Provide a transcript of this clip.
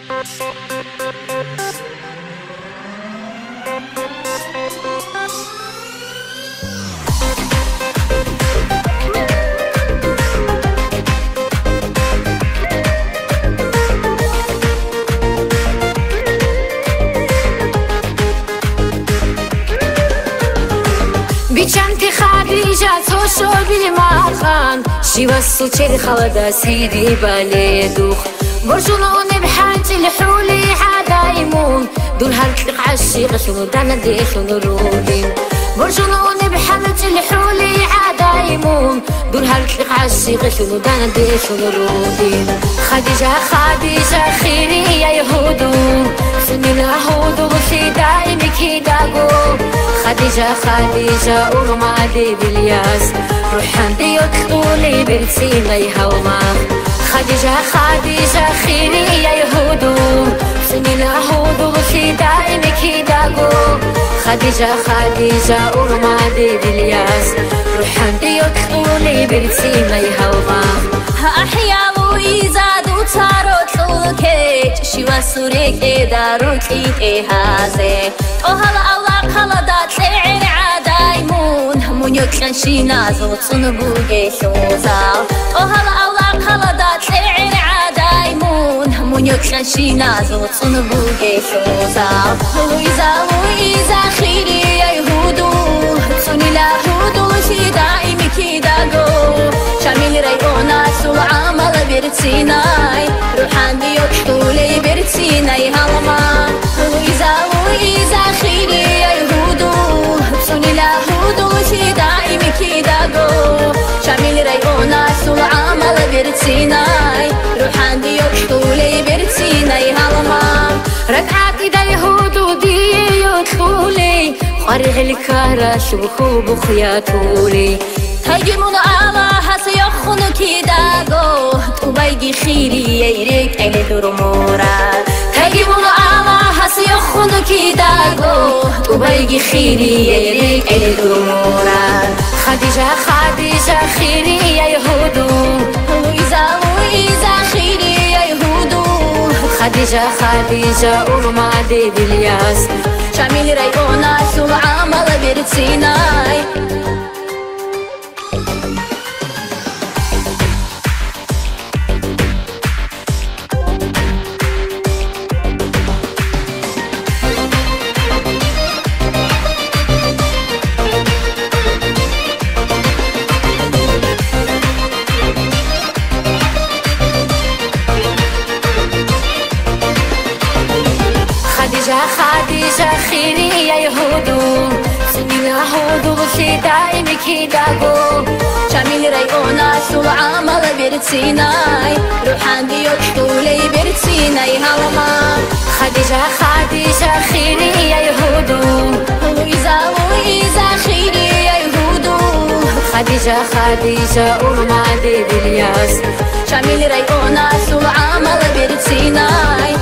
بچمتی خدیجه تو شو بالمعقان شي وصل شي خلدا سيدي بالي دوخ برجلون بحاجة الحولي عدايمون دول هالكلق عالشيغ شنو دانا ديخن رولين برجلون بحاجة الحولي عدايمون دول هالكلق عالشيغ شنو دانا ديخن رولين خديجة خديجة خيري يا يهودون سني الهودو في دايمي كيداغو خديجة خديجة ورمادي بالياس روحان ديوك طولي برسينا يهوما خديجة خديجة خيري يا يهودو سني الهودو في دايمي كيداغو خديجة خديجة ورمادي بالياس روحان ديوك طولي برسينا يهوما أحيا ويزاد وتارot لولكيت شي وسوريك داروت لي هازي وهلا الله خلدات لعين عدايمون همونيك شي نازو تصنبوغي شوزا وهلا الله خلدات لعين عدايمون همونيك شي نازو تصنبوغي شوزا ويزا خيري يا يهودو تسوني لا هودو شي دائمي كيداغو شامل ريونا سول عمل برتسيناي روحان ديوك طولي برتسيناي هالما ويزا خيري يا يهودو بسوني لا هودو شي دائمي كيداغو شامل ريونا سول عمل برتسيناي روحان ديوك طولي برتسيناي هالما ركعتي دا يهودو ديوك طولي خارج الكهرة شبخو بخياتولي هاجمون على هسيخون كيداغو تبايجي خيري يريك أي درمورا هاجمون على هسيخون كيداغو تبايجي خيري يريك أي درمورا خديجة خيري يا يهودو ويزا خيري يا يهودو خديجة ورمادي بالياس شامل ريونا سول عمل برتسيناي خديجة خيري يا يهودو سني الهودو في دايمي كيداغو شامل ريونا سول عمل برتسيناي روحان ديوك طولي برتسيناي هالما خديجة خيري يا يهودو ويزا خيري يا يهودو خديجة ورمادي بالياس شامل ريونا سول عمل برتسيناي